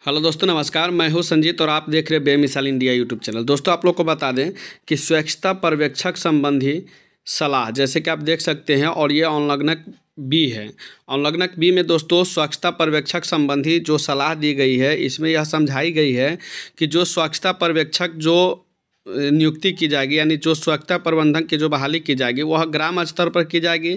Hello दोस्तों, नमस्कार। मैं हूं संजीत और आप देख रहे हैं बेमिसाल इंडिया यूट्यूब चैनल। दोस्तों, आप लोग को बता दें कि स्वच्छता पर्यवेक्षक संबंधी सलाह जैसे कि आप देख सकते हैं, और ये अनुलग्नक बी है। अनुलग्नक बी में दोस्तों स्वच्छता पर्यवेक्षक संबंधी जो सलाह दी गई है, इसमें यह समझाई गई है कि जो स्वच्छता पर्यवेक्षक जो नियुक्ति की जाएगी, यानी जो स्वच्छता प्रबंधन की जो बहाली की जाएगी वह ग्राम स्तर पर की जाएगी।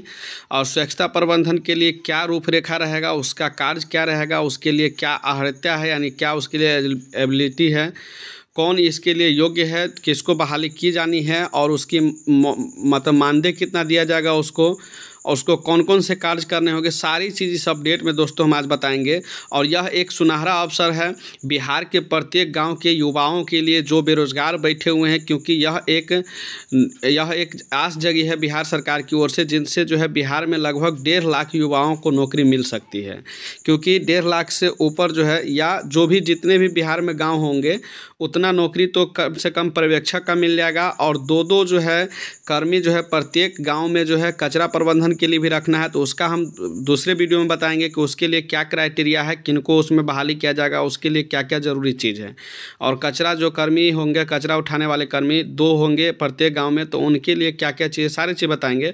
और स्वच्छता प्रबंधन के लिए क्या रूपरेखा रहेगा, उसका कार्य क्या रहेगा, उसके लिए क्या अर्हता है, यानी क्या उसके लिए एबिलिटी है, कौन इसके लिए योग्य है, किसको बहाली की जानी है, और उसकी मतलब मानदेय कितना दिया जाएगा उसको, और उसको कौन कौन से कार्य करने होंगे, सारी चीज़ इस अपडेट में दोस्तों हम आज बताएंगे। और यह एक सुनहरा अवसर है बिहार के प्रत्येक गांव के युवाओं के लिए जो बेरोजगार बैठे हुए हैं, क्योंकि यह एक आस जगी है बिहार सरकार की ओर से, जिनसे जो है बिहार में लगभग 1.5 लाख युवाओं को नौकरी मिल सकती है। क्योंकि 1.5 लाख से ऊपर जो है, या जो भी जितने भी बिहार में गाँव होंगे उतना नौकरी तो कम से कम पर्यवेक्षक का मिल जाएगा। और दो जो है कर्मी जो है प्रत्येक गांव में जो है कचरा प्रबंधन के लिए भी रखना है, तो उसका हम दूसरे वीडियो में बताएंगे कि उसके लिए क्या क्राइटेरिया है, किनको उसमें बहाली किया जाएगा, उसके लिए क्या क्या ज़रूरी चीज़ है। और कचरा जो कर्मी होंगे, कचरा उठाने वाले कर्मी 2 होंगे प्रत्येक गाँव में, तो उनके लिए क्या क्या चीज़, सारी चीज़ बताएंगे।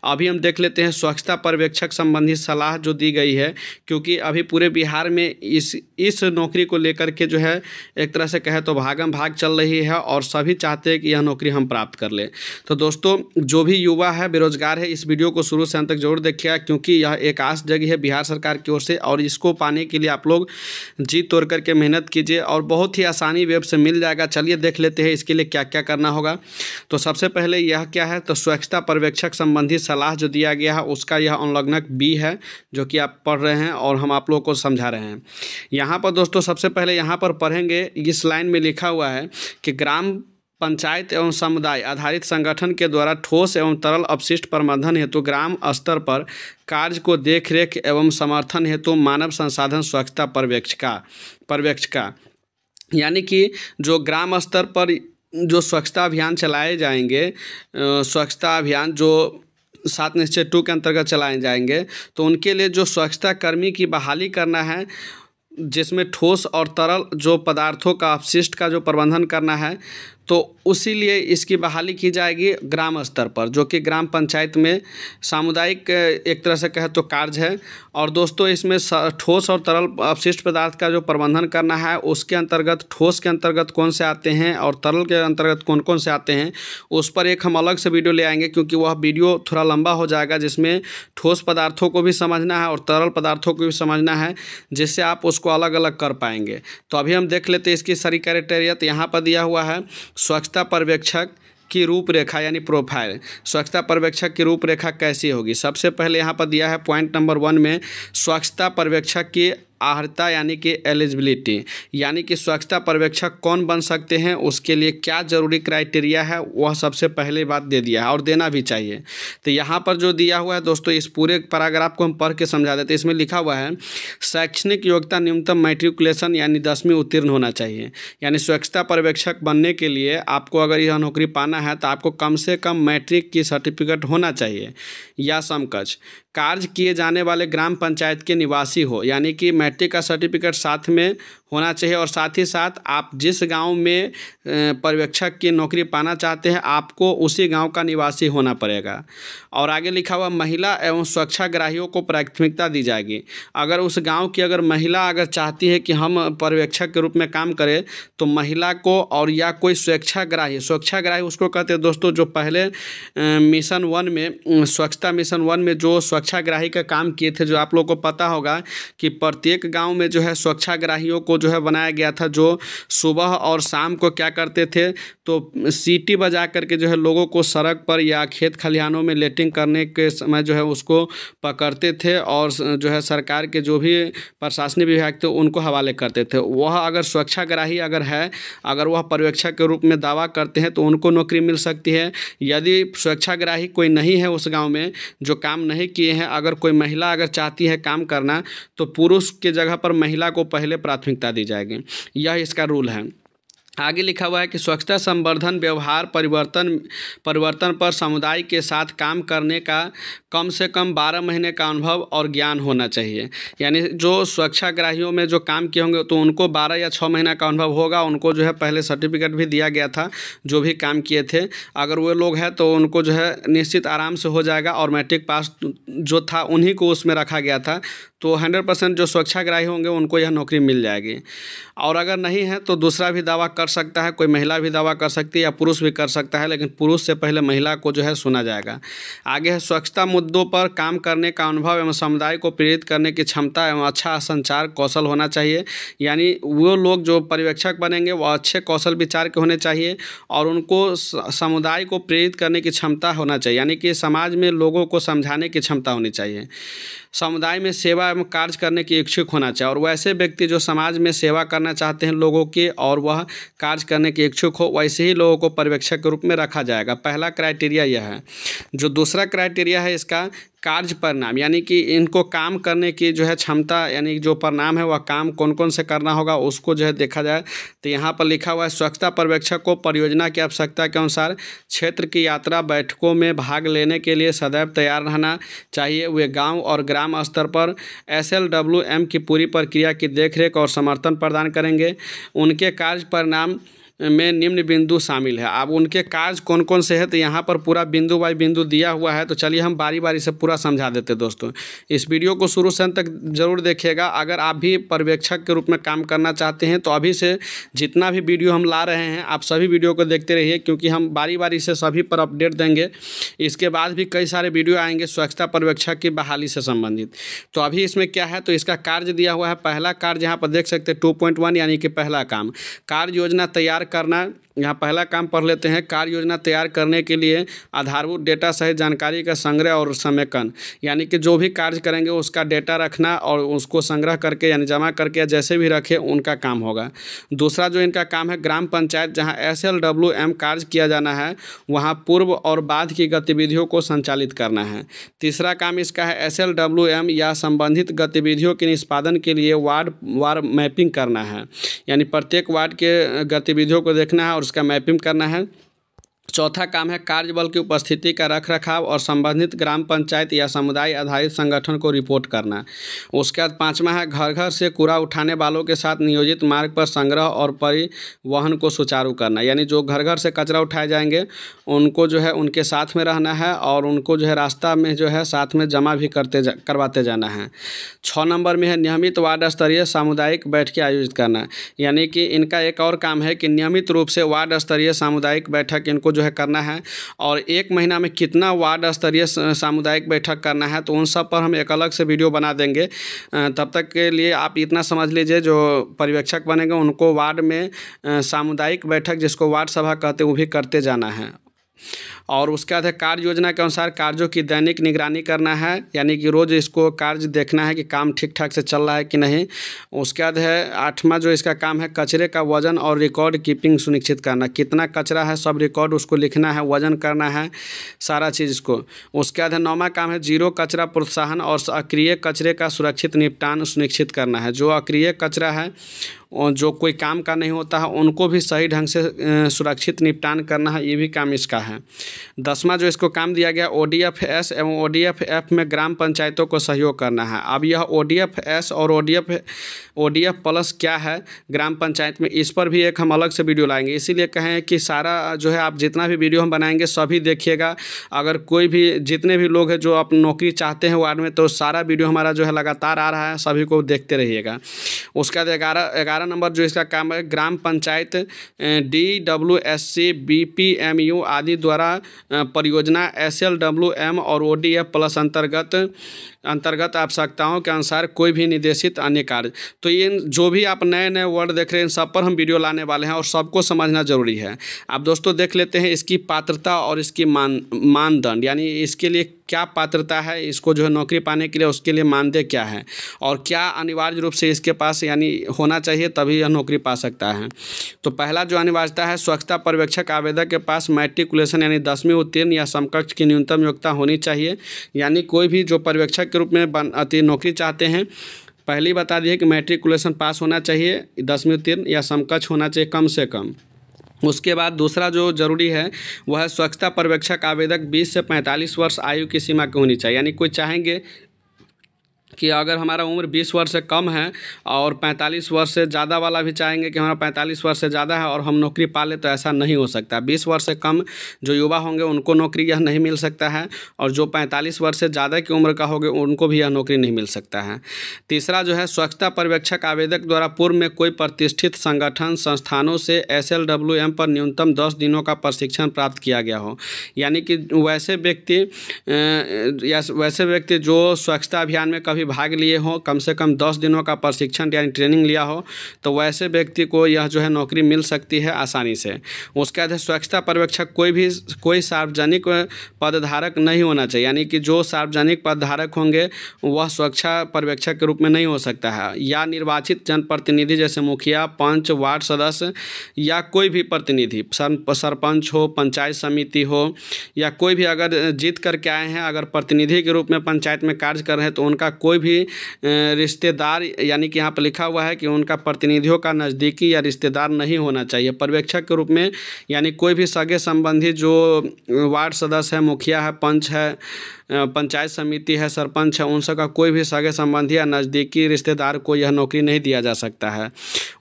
अभी हम देख लेते हैं स्वच्छता पर्यवेक्षक संबंधी सलाह जो दी गई है, क्योंकि अभी पूरे बिहार में इस नौकरी को लेकर के जो है एक तरह से कहे तो भागम भाग चल रही है, और सभी चाहते हैं कि यह नौकरी हम प्राप्त कर लें। तो दोस्तों, जो भी युवा है, बेरोजगार है, इस वीडियो को शुरू से अंत तक जरूर देखिएगा, क्योंकि यह एक आस जगी है बिहार सरकार की ओर से, और इसको पाने के लिए आप लोग जी तोड़ करके मेहनत कीजिए, और बहुत ही आसानी वेब से मिल जाएगा। चलिए देख लेते हैं इसके लिए क्या क्या करना होगा। तो सबसे पहले यह क्या है, तो स्वच्छता पर्यवेक्षक संबंधी सलाह जो दिया गया है उसका यह अनुलग्नक बी है, जो कि आप पढ़ रहे हैं और हम आप लोगों को समझा रहे हैं। यहाँ पर दोस्तों सबसे पहले यहाँ पर पढ़ेंगे, इस लाइन में लिखा हुआ है कि ग्राम पंचायत एवं समुदाय आधारित संगठन के द्वारा ठोस एवं तरल अपशिष्ट प्रबंधन हेतु ग्राम स्तर पर कार्य को देखरेख एवं समर्थन हेतु मानव संसाधन स्वच्छता पर्यवेक्षिका, यानी कि जो ग्राम स्तर पर जो स्वच्छता अभियान चलाए जाएंगे, स्वच्छता अभियान जो 7 निश्चय 2 के अंतर्गत चलाए जाएंगे, तो उनके लिए जो स्वच्छता कर्मी की बहाली करना है, जिसमें ठोस और तरल जो पदार्थों का अपशिष्ट का जो प्रबंधन करना है, तो उसी लिए इसकी बहाली की जाएगी ग्राम स्तर पर, जो कि ग्राम पंचायत में सामुदायिक एक तरह से कहे तो कार्य है। और दोस्तों, इसमें ठोस और तरल अपशिष्ट पदार्थ का जो प्रबंधन करना है, उसके अंतर्गत ठोस के अंतर्गत कौन से आते हैं और तरल के अंतर्गत कौन कौन से आते हैं, उस पर एक हम अलग से वीडियो ले आएंगे, क्योंकि वह वीडियो थोड़ा लंबा हो जाएगा, जिसमें ठोस पदार्थों को भी समझना है और तरल पदार्थों को भी समझना है, जिससे आप उसको अलग अलग कर पाएंगे। तो अभी हम देख लेते हैं इसकी सारी क्राइटेरिया। तो यहाँ पर दिया हुआ है स्वच्छता पर्यवेक्षक की रूपरेखा, यानी प्रोफाइल। स्वच्छता पर्यवेक्षक की रूपरेखा कैसी होगी, सबसे पहले यहाँ पर दिया है पॉइंट नंबर 1 में स्वच्छता पर्यवेक्षक की अर्हता, यानी कि एलिजिबिलिटी, यानी कि स्वच्छता पर्यवेक्षक कौन बन सकते हैं, उसके लिए क्या ज़रूरी क्राइटेरिया है, वह सबसे पहले बात दे दिया है और देना भी चाहिए। तो यहाँ पर जो दिया हुआ है दोस्तों, इस पूरे पैराग्राफ को हम पढ़ के समझा देते हैं। इसमें लिखा हुआ है शैक्षणिक योग्यता न्यूनतम मैट्रिकुलेशन यानी 10वीं उत्तीर्ण होना चाहिए। यानी स्वच्छता पर्यवेक्षक बनने के लिए आपको अगर यह नौकरी पाना है तो आपको कम से कम मैट्रिक की सर्टिफिकेट होना चाहिए या समकक्ष। कार्य किए जाने वाले ग्राम पंचायत के निवासी हो, यानी कि मैट्रिक का सर्टिफिकेट साथ में होना चाहिए, और साथ ही साथ आप जिस गांव में पर्यवेक्षक की नौकरी पाना चाहते हैं, आपको उसी गांव का निवासी होना पड़ेगा। और आगे लिखा हुआ महिला एवं स्वच्छाग्राहियों को प्राथमिकता दी जाएगी। अगर उस गांव की अगर महिला अगर चाहती है कि हम पर्यवेक्षक के रूप में काम करें, तो महिला को, और या कोई स्वच्छाग्राही उसको कहते हैं दोस्तों, जो पहले मिशन 1 में स्वच्छता मिशन 1 में जो स्वच्छाग्राही का काम किए थे, जो आप लोगों को पता होगा कि प्रत्येक गांव में जो है स्वच्छाग्राहियों को जो है बनाया गया था, जो सुबह और शाम को क्या करते थे, तो सीटी बजा करके जो है लोगों को सड़क पर या खेत खलिहानों में लेटिंग करने के समय जो है उसको पकड़ते थे, और जो है सरकार के जो भी प्रशासनिक विभाग थे उनको हवाले करते थे। वह अगर स्वच्छाग्राही अगर है, अगर वह पर्यवेक्षक के रूप में दावा करते हैं, तो उनको नौकरी मिल सकती है। यदि स्वच्छाग्राही कोई नहीं है उस गाँव में, जो काम नहीं किए हैं, अगर कोई महिला अगर चाहती है काम करना, तो पुरुष के जगह पर महिला को पहले प्राथमिकता दी जाएगी। यह इसका रूल है। आगे लिखा हुआ है कि स्वच्छता संवर्धन व्यवहार परिवर्तन पर समुदाय के साथ काम करने का कम से कम 12 महीने का अनुभव और ज्ञान होना चाहिए। यानी जो स्वच्छाग्राहियों में जो काम किए होंगे तो उनको 12 या 6 महीना का अनुभव होगा। उनको जो है पहले सर्टिफिकेट भी दिया गया था जो भी काम किए थे। अगर वो लोग हैं तो उनको जो है निश्चित आराम से हो जाएगा, और मैट्रिक पास जो था उन्हीं को उसमें रखा गया था। तो 100% जो स्वच्छाग्राही होंगे उनको यह नौकरी मिल जाएगी। और अगर नहीं है तो दूसरा भी दावा कर सकता है, कोई महिला भी दावा कर सकती है या पुरुष भी कर सकता है, लेकिन पुरुष से पहले महिला को जो है सुना जाएगा। आगे है स्वच्छता मुद्दों पर काम करने का अनुभव एवं समुदाय को प्रेरित करने की क्षमता एवं अच्छा संचार कौशल होना चाहिए। यानी वो लोग जो पर्यवेक्षक बनेंगे वो अच्छे कौशल विचार के होने चाहिए और उनको समुदाय को प्रेरित करने की क्षमता होना चाहिए। यानी कि समाज में लोगों को समझाने की क्षमता होनी चाहिए। समुदाय में सेवा एवं कार्य करने की इच्छुक होना चाहिए, और वैसे व्यक्ति जो समाज में सेवा करना चाहते हैं लोगों के और वह कार्य करने के इच्छुक हो, वैसे ही लोगों को पर्यवेक्षक के रूप में रखा जाएगा। पहला क्राइटेरिया यह है। जो दूसरा क्राइटेरिया है इसका कार्य परिणाम, यानी कि इनको काम करने की जो है क्षमता, यानी जो परिणाम है वह काम कौन कौन से करना होगा उसको जो है देखा जाए। तो यहाँ पर लिखा हुआ है स्वच्छता पर्यवेक्षक को परियोजना की आवश्यकता के अनुसार क्षेत्र की यात्रा बैठकों में भाग लेने के लिए सदैव तैयार रहना चाहिए। वे गांव और ग्राम स्तर पर SLWM की पूरी प्रक्रिया की देखरेख और समर्थन प्रदान करेंगे। उनके कार्य परिणाम में निम्न बिंदु शामिल है। अब उनके कार्य कौन कौन से हैं तो यहाँ पर पूरा बिंदु बाई बिंदु दिया हुआ है। तो चलिए हम बारी बारी से पूरा समझा देते हैं दोस्तों। इस वीडियो को शुरू से अंत तक जरूर देखिएगा। अगर आप भी पर्यवेक्षक के रूप में काम करना चाहते हैं तो अभी से जितना भी वीडियो हम ला रहे हैं आप सभी वीडियो को देखते रहिए, क्योंकि हम बारी बारी से सभी पर अपडेट देंगे। इसके बाद भी कई सारे वीडियो आएंगे स्वच्छता पर्यवेक्षक की बहाली से संबंधित। तो अभी इसमें क्या है तो इसका कार्य दिया हुआ है। पहला कार्य यहाँ पर देख सकते हैं 2.1, यानी कि पहला काम कार्य योजना तैयार करना। यहाँ पहला काम पढ़ लेते हैं। कार्य योजना तैयार करने के लिए आधारभूत डेटा सहित जानकारी का संग्रह और समेकन, यानी कि जो भी कार्य करेंगे उसका डेटा रखना और उसको संग्रह करके यानी जमा करके जैसे भी रखें उनका काम होगा। दूसरा जो इनका काम है ग्राम पंचायत, जहाँ SLWM कार्य किया जाना है वहाँ पूर्व और बाद की गतिविधियों को संचालित करना है। तीसरा काम इसका है SLWM या संबंधित गतिविधियों के निष्पादन के लिए वार्ड वार मैपिंग करना है, यानी प्रत्येक वार्ड के गतिविधियों को देखना है और उसका मैपिंग करना है। चौथा काम है कार्यबल की उपस्थिति का रखरखाव और संबंधित ग्राम पंचायत या समुदाय आधारित संगठन को रिपोर्ट करना। उसके बाद पांचवा है घर घर से कूड़ा उठाने वालों के साथ नियोजित मार्ग पर संग्रह और परिवहन को सुचारू करना, यानी जो घर घर से कचरा उठाए जाएंगे उनको जो है उनके साथ में रहना है और उनको जो है रास्ता में जो है साथ में जमा भी करवाते जाना है। 6 नंबर में है नियमित वार्ड स्तरीय सामुदायिक बैठकें आयोजित करना, यानी कि इनका एक और काम है कि नियमित रूप से वार्ड स्तरीय सामुदायिक बैठक इनको जो है करना है। और 1 महीना में कितना वार्ड स्तरीय सामुदायिक बैठक करना है तो उन सब पर हम एक अलग से वीडियो बना देंगे। तब तक के लिए आप इतना समझ लीजिए, जो पर्यवेक्षक बनेंगे उनको वार्ड में सामुदायिक बैठक जिसको वार्ड सभा कहते हैं वो भी करते जाना है। और उसके बाद है कार्य योजना के अनुसार कार्यों की दैनिक निगरानी करना है, यानी कि रोज़ इसको कार्य देखना है कि काम ठीक ठाक से चल रहा है कि नहीं। उसके बाद है 8वां जो इसका काम है कचरे का वजन और रिकॉर्ड कीपिंग सुनिश्चित करना, कितना कचरा है सब रिकॉर्ड उसको लिखना है, वजन करना है सारा चीज़ इसको। उसके बाद है 9वां काम है जीरो कचरा प्रोत्साहन और अक्रिय कचरे का सुरक्षित निपटान सुनिश्चित करना है। जो अक्रिय कचरा है और जो कोई काम का नहीं होता है उनको भी सही ढंग से सुरक्षित निपटान करना है, ये भी काम इसका है। 10वां जो इसको काम दिया गया ODF-S एवं ODF-F में ग्राम पंचायतों को सहयोग करना है। अब यह ODF-S और ODF+ क्या है ग्राम पंचायत में, इस पर भी एक हम अलग से वीडियो लाएंगे। इसीलिए कहें कि सारा जो है आप जितना भी वीडियो हम बनाएंगे सभी देखिएगा। अगर कोई भी जितने भी लोग हैं जो आप नौकरी चाहते हैं वार्ड में तो सारा वीडियो हमारा जो है लगातार आ रहा है, सभी को देखते रहिएगा। उसके बाद 11 नंबर जो इसका काम है ग्राम पंचायत DWSC BPMU आदि द्वारा परियोजना SLWM और ODF+ अंतर्गत आवश्यकताओं के अनुसार कोई भी निर्देशित अन्य कार्य। तो ये जो भी आप नए नए वर्ड देख रहे हैं इन सब पर हम वीडियो लाने वाले हैं और सबको समझना जरूरी है। आप दोस्तों देख लेते हैं इसकी पात्रता और इसकी मानदंड, यानी इसके लिए क्या पात्रता है, इसको जो है नौकरी पाने के लिए उसके लिए मानदंड क्या है और क्या अनिवार्य रूप से इसके पास यानी होना चाहिए तभी यह नौकरी पा सकता है। तो पहला जो अनिवार्यता है स्वच्छता पर्यवेक्षक आवेदक के पास मैट्रिकुलेशन यानी 10वीं उत्तीर्ण या समकक्ष की न्यूनतम योग्यता होनी चाहिए। यानी कोई भी जो पर्यवेक्षक के रूप में नौकरी चाहते हैं पहले ही बता दिए कि मैट्रिकुलेशन पास होना चाहिए, 10वीं उत्तीर्ण या समकक्ष होना चाहिए कम से कम। उसके बाद दूसरा जो ज़रूरी है वह है स्वच्छता पर्यवेक्षक आवेदक 20 से 45 वर्ष आयु की सीमा की होनी चाहिए। यानी कोई चाहेंगे कि अगर हमारा उम्र 20 वर्ष से कम है और 45 वर्ष से ज़्यादा वाला भी चाहेंगे कि हमारा 45 वर्ष से ज़्यादा है और हम नौकरी पा लें, तो ऐसा नहीं हो सकता। 20 वर्ष से कम जो युवा होंगे उनको नौकरी यह नहीं मिल सकता है, और जो 45 वर्ष से ज़्यादा की उम्र का होंगे उनको भी यह नौकरी नहीं मिल सकता है। तीसरा जो है स्वच्छता पर्यवेक्षक आवेदक द्वारा पूर्व में कोई प्रतिष्ठित संगठन संस्थानों से SLWM पर न्यूनतम 10 दिनों का प्रशिक्षण प्राप्त किया गया हो। यानी कि वैसे व्यक्ति जो स्वच्छता अभियान में कभी भाग लिए हो, कम से कम 10 दिनों का प्रशिक्षण यानी ट्रेनिंग लिया हो, तो वैसे व्यक्ति को यह जो है नौकरी मिल सकती है आसानी से। उसके बाद स्वच्छता पर्यवेक्षक कोई सार्वजनिक पदधारक नहीं होना चाहिए। यानी कि जो सार्वजनिक पदधारक होंगे वह स्वच्छता पर्यवेक्षक के रूप में नहीं हो सकता है, या निर्वाचित जनप्रतिनिधि जैसे मुखिया, पंच, वार्ड सदस्य या कोई भी प्रतिनिधि, सरपंच हो, पंचायत समिति हो, या कोई भी अगर जीत करके आए हैं, अगर प्रतिनिधि के रूप में पंचायत में कार्य कर रहे हैं, तो उनका कोई भी रिश्तेदार, यानी कि यहाँ पर लिखा हुआ है कि उनका प्रतिनिधियों का नज़दीकी या रिश्तेदार नहीं होना चाहिए पर्यवेक्षक के रूप में। यानी कोई भी सगे संबंधी जो वार्ड सदस्य है, मुखिया है, पंच है, पंचायत समिति है, सरपंच है, उन सब का कोई भी सगे संबंधी या नज़दीकी रिश्तेदार को यह नौकरी नहीं दिया जा सकता है।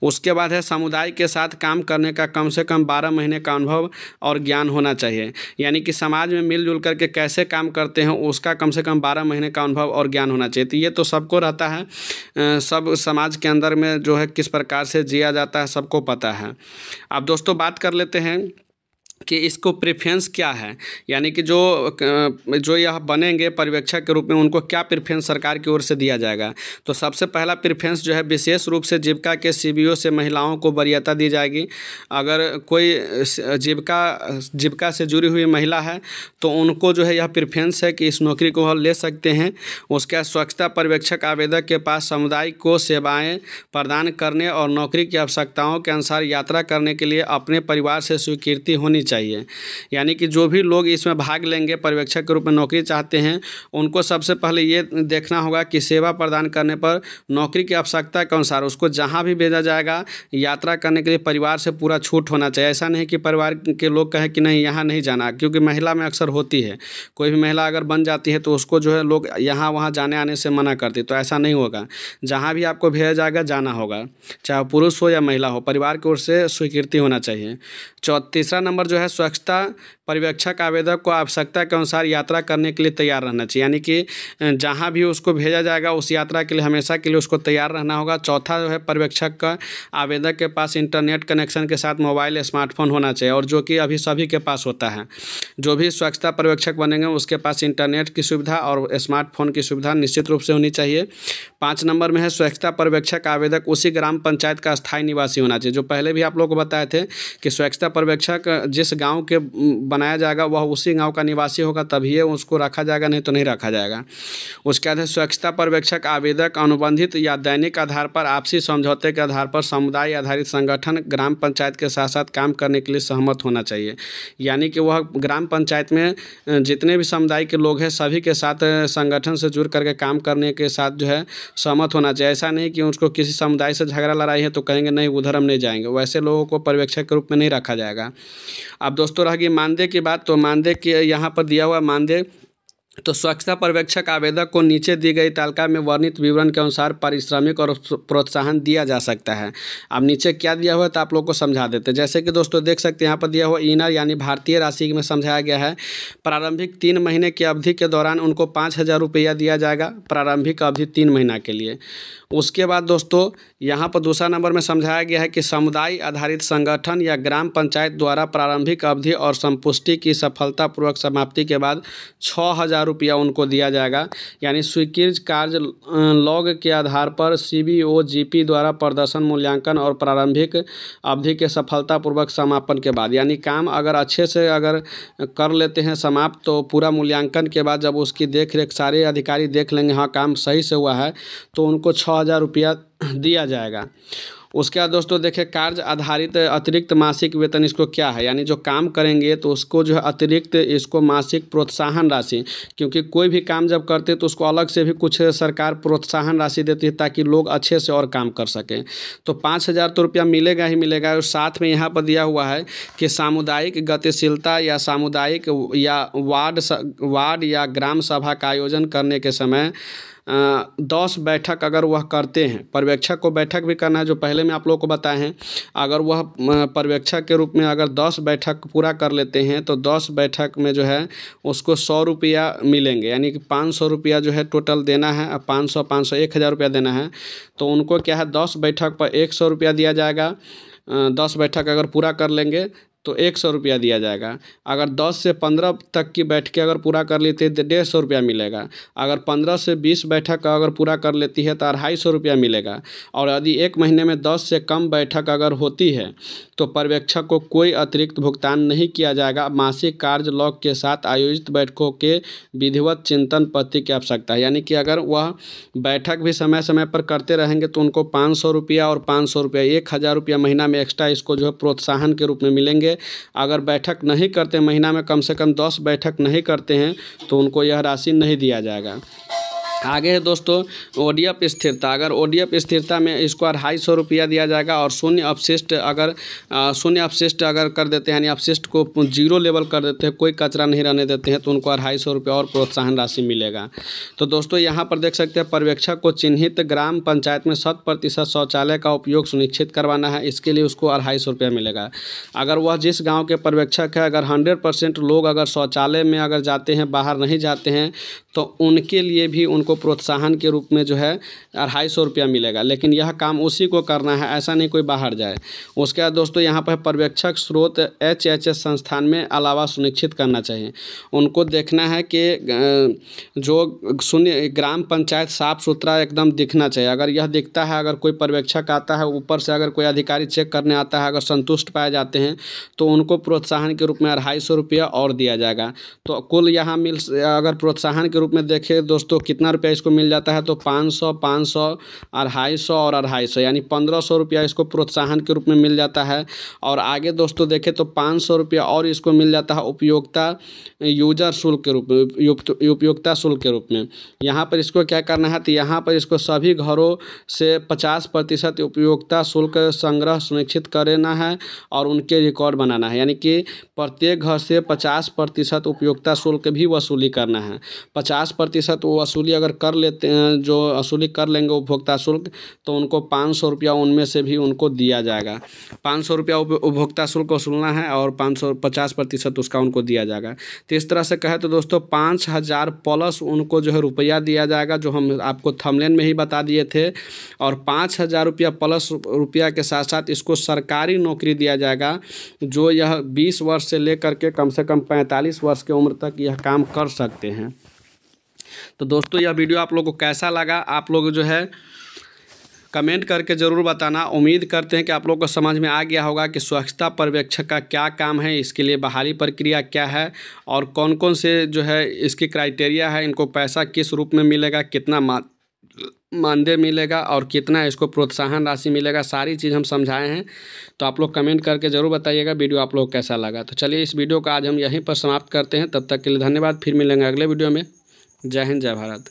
उसके बाद है समुदाय के साथ काम करने का कम से कम 12 महीने का अनुभव और ज्ञान होना चाहिए। यानी कि समाज में मिलजुल करके कैसे काम करते हैं उसका कम से कम 12 महीने का अनुभव और ज्ञान होना चाहिए। तो ये तो सबको रहता है, सब समाज के अंदर में जो है किस प्रकार से जिया जाता है सबको पता है। अब दोस्तों बात कर लेते हैं कि इसको प्रेफरेंस क्या है, यानी कि जो यह बनेंगे पर्यवेक्षक के रूप में उनको क्या प्रेफरेंस सरकार की ओर से दिया जाएगा। तो सबसे पहला प्रेफरेंस जो है विशेष रूप से जीविका के CBO से महिलाओं को वरीयता दी जाएगी। अगर कोई जीविका से जुड़ी हुई महिला है तो उनको जो है यह प्रेफरेंस है कि इस नौकरी को वह ले सकते हैं। उसके बाद स्वच्छता पर्यवेक्षक आवेदक के पास समुदाय को सेवाएँ प्रदान करने और नौकरी की आवश्यकताओं के अनुसार यात्रा करने के लिए अपने परिवार से स्वीकृति होनी चाहिए। यानी कि जो भी लोग इसमें भाग लेंगे, पर्यवेक्षक के रूप में नौकरी चाहते हैं, उनको सबसे पहले ये देखना होगा कि सेवा प्रदान करने पर नौकरी की आवश्यकता के अनुसार उसको जहां भी भेजा जाएगा यात्रा करने के लिए परिवार से पूरा छूट होना चाहिए। ऐसा नहीं कि परिवार के लोग कहें कि नहीं यहाँ नहीं जाना, क्योंकि महिला में अक्सर होती है, कोई भी महिला अगर बन जाती है तो उसको जो है लोग यहाँ वहाँ जाने आने से मना करते। तो ऐसा नहीं होगा, जहाँ भी आपको भेजा जाएगा जाना होगा, चाहे पुरुष हो या महिला हो, परिवार की ओर से स्वीकृति होना चाहिए। तीसरा नंबर जो है स्वच्छता पर्यवेक्षक आवेदक को आवश्यकता के अनुसार यात्रा करने के लिए तैयार रहना चाहिए। यानी कि जहां भी उसको भेजा जाएगा उस यात्रा के लिए हमेशा के लिए उसको तैयार रहना होगा। चौथा जो है पर्यवेक्षक का आवेदक के पास इंटरनेट कनेक्शन के साथ मोबाइल स्मार्टफोन होना चाहिए, और जो कि अभी सभी के पास होता है। जो भी स्वच्छता पर्यवेक्षक बनेंगे उसके पास इंटरनेट की सुविधा और स्मार्टफोन की सुविधा निश्चित रूप से होनी चाहिए। 5 नंबर में है स्वच्छता पर्यवेक्षक आवेदक उसी ग्राम पंचायत का स्थायी निवासी होना चाहिए। जो पहले भी आप लोग को बताए थे कि स्वच्छता पर्यवेक्षक जिस गाँव के बनाया जाएगा वह उसी गांव का निवासी होगा, तभी उसको रखा जाएगा, नहीं तो नहीं रखा जाएगा। उसके बाद स्वच्छता पर्यवेक्षक आवेदक अनुबंधित या दैनिक आधार पर आपसी समझौते के आधार पर समुदाय आधारित संगठन ग्राम पंचायत के साथ साथ काम करने के लिए सहमत होना चाहिए। यानी कि वह ग्राम पंचायत में जितने भी समुदाय के लोग हैं सभी के साथ संगठन से जुड़ करके काम करने के साथ जो है सहमत होना चाहिए। ऐसा नहीं कि उसको किसी समुदाय से झगड़ा लड़ाई है तो कहेंगे नहीं उधर हम नहीं जाएंगे, वैसे लोगों को पर्यवेक्षक के रूप में नहीं रखा जाएगा। अब दोस्तों रह गई मानदेय की बात, तो मानदेय के यहाँ पर दिया हुआ मानदेय, तो स्वच्छता पर्यवेक्षक आवेदक को नीचे दी गई तालिका में वर्णित विवरण के अनुसार पारिश्रमिक और प्रोत्साहन दिया जा सकता है। अब नीचे क्या दिया हुआ है तो आप लोग को समझा देते हैं। जैसे कि दोस्तों देख सकते हैं यहाँ पर दिया हुआ INR यानी भारतीय राशि में समझाया गया है। प्रारंभिक 3 महीने की अवधि के दौरान उनको 5,000 रुपया दिया जाएगा, प्रारंभिक अवधि 3 महीना के लिए। उसके बाद दोस्तों यहाँ पर दूसरा नंबर में समझाया गया है कि समुदाय आधारित संगठन या ग्राम पंचायत द्वारा प्रारंभिक अवधि और संपुष्टि की सफलतापूर्वक समाप्ति के बाद 6,000 रुपया उनको दिया जाएगा। यानी स्वीकृत कार्य लॉग के आधार पर CBO-GP द्वारा प्रदर्शन मूल्यांकन और प्रारंभिक अवधि के सफलतापूर्वक समापन के बाद, यानी काम अगर अच्छे से अगर कर लेते हैं समाप्त, तो पूरा मूल्यांकन के बाद जब उसकी देख रेख सारे अधिकारी देख लेंगे हाँ काम सही से हुआ है, तो उनको 6,000 रुपया दिया जाएगा। उसके बाद दोस्तों देखिए कार्य आधारित अतिरिक्त मासिक वेतन इसको क्या है, यानी जो काम करेंगे तो उसको जो है अतिरिक्त इसको मासिक प्रोत्साहन राशि, क्योंकि कोई भी काम जब करते तो उसको अलग से भी कुछ सरकार प्रोत्साहन राशि देती है ताकि लोग अच्छे से और काम कर सकें। तो 5,000 तो रुपया मिलेगा ही मिलेगा। और साथ में यहाँ पर दिया हुआ है कि सामुदायिक गतिशीलता या सामुदायिक या वार्ड या ग्राम सभा का आयोजन करने के समय 10 बैठक अगर वह करते हैं, पर्यवेक्षक को बैठक भी करना है जो पहले मैं आप लोगों को बताए हैं। अगर वह पर्यवेक्षक के रूप में अगर 10 बैठक पूरा कर लेते हैं तो 10 बैठक में जो है उसको 100 रुपया मिलेंगे, यानी कि 500 रुपया जो है टोटल देना है। 500 1,000 रुपया देना है। तो उनको क्या है 10 बैठक पर 100 रुपया दिया जाएगा। 10 बैठक अगर पूरा कर लेंगे तो 100 रुपया दिया जाएगा। अगर 10 से 15 तक की बैठकें अगर पूरा कर लेती है तो 150 रुपया मिलेगा। अगर 15 से 20 बैठक अगर पूरा कर लेती है तो 250 रुपया मिलेगा। और यदि एक महीने में 10 से कम बैठक अगर होती है तो पर्यवेक्षक को कोई अतिरिक्त भुगतान नहीं किया जाएगा। मासिक कार्य लॉग के साथ आयोजित बैठकों के विधिवत चिंतन पत्र की आवश्यकता है, यानी कि अगर वह बैठक भी समय समय पर करते रहेंगे तो उनको 500 रुपया और 500 रुपया 1,000 रुपया महीना में एक्स्ट्रा इसको जो है प्रोत्साहन के रूप में मिलेंगे। अगर बैठक नहीं करते, महीना में कम से कम 10 बैठक नहीं करते हैं तो उनको यह राशि नहीं दिया जाएगा। आगे है दोस्तों ओडीएफ स्थिरता। अगर ओडीएफ स्थिरता में इसको 250 रुपया दिया जाएगा। और शून्य अपशिष्ट अगर कर देते हैं, यानी अपशिष्ट को 0 लेवल कर देते हैं, कोई कचरा नहीं रहने देते हैं, तो उनको 250 रुपया और प्रोत्साहन राशि मिलेगा। तो दोस्तों यहाँ पर देख सकते हैं पर्यवेक्षक को चिन्हित ग्राम पंचायत में 100% शौचालय का उपयोग सुनिश्चित करवाना है। इसके लिए उसको 250 रुपया मिलेगा। अगर वह जिस गाँव के पर्यवेक्षक है अगर 100% लोग अगर शौचालय में अगर जाते हैं, बाहर नहीं जाते हैं, तो उनके लिए भी उनको प्रोत्साहन के रूप में जो है 250 रुपया मिलेगा। लेकिन यह काम उसी को करना है, ऐसा नहीं कोई बाहर जाए। उसके बाद दोस्तों यहाँ पर पर्यवेक्षक स्रोत HHS संस्थान में अलावा सुनिश्चित करना चाहिए। उनको देखना है कि जो शून्य ग्राम पंचायत साफ़ सुथरा एकदम दिखना चाहिए। अगर यह दिखता है, अगर कोई पर्यवेक्षक आता है ऊपर से, अगर कोई अधिकारी चेक करने आता है, अगर संतुष्ट पाए जाते हैं तो उनको प्रोत्साहन के रूप में 250 रुपया और दिया जाएगा। तो कुल यहाँ अगर प्रोत्साहन के रूप में देखें दोस्तों कितना रुपया इसको मिल जाता है, तो 500, 250 और 250 यानी 1500 रुपया इसको प्रोत्साहन के रूप में मिल जाता है। और आगे दोस्तों देखें तो 500 रुपया और इसको मिल जाता है उपयोगिता यूजर शुल्क के रूप में, उपयोगिता शुल्क के रूप में। यहाँ पर इसको क्या करना है, तो यहाँ पर इसको सभी घरों से 50% उपयोगिता शुल्क संग्रह सुनिश्चित करना है और उनके रिकॉर्ड बनाना है, यानी कि प्रत्येक घर से 50% उपयोगिता शुल्क भी वसूली करना है। 50% वसूली अगर कर लेते हैं, जो वसूली कर लेंगे उपभोक्ता शुल्क, तो उनको 500 रुपया उनमें से भी उनको दिया जाएगा। 500 रुपया उपभोक्ता शुल्क वसूलना है और 50% उसका उनको दिया जाएगा। तो इस तरह से कहे तो दोस्तों 5,000 प्लस उनको जो है रुपया दिया जाएगा, जो हम आपको थंबनेल में ही बता दिए थे। और 5,000 रुपया प्लस रुपया के साथ साथ इसको सरकारी नौकरी दिया जाएगा, जो यह 20 वर्ष से लेकर के कम से कम 45 वर्ष की उम्र तक यह काम कर सकते हैं। तो दोस्तों यह वीडियो आप लोगों को कैसा लगा, आप लोग जो है कमेंट करके ज़रूर बताना। उम्मीद करते हैं कि आप लोगों को समझ में आ गया होगा कि स्वच्छता पर्यवेक्षक का क्या काम है, इसके लिए बहाली प्रक्रिया क्या है और कौन कौन से जो है इसकी क्राइटेरिया है, इनको पैसा किस रूप में मिलेगा, कितना मानदेय मिलेगा और कितना इसको प्रोत्साहन राशि मिलेगा, सारी चीज़ हम समझाए हैं। तो आप लोग कमेंट करके ज़रूर बताइएगा वीडियो आप लोग को कैसा लगा। तो चलिए इस वीडियो को आज हम यहीं पर समाप्त करते हैं। तब तक के लिए धन्यवाद। फिर मिलेंगे अगले वीडियो में। जय हिंद, जय भारत।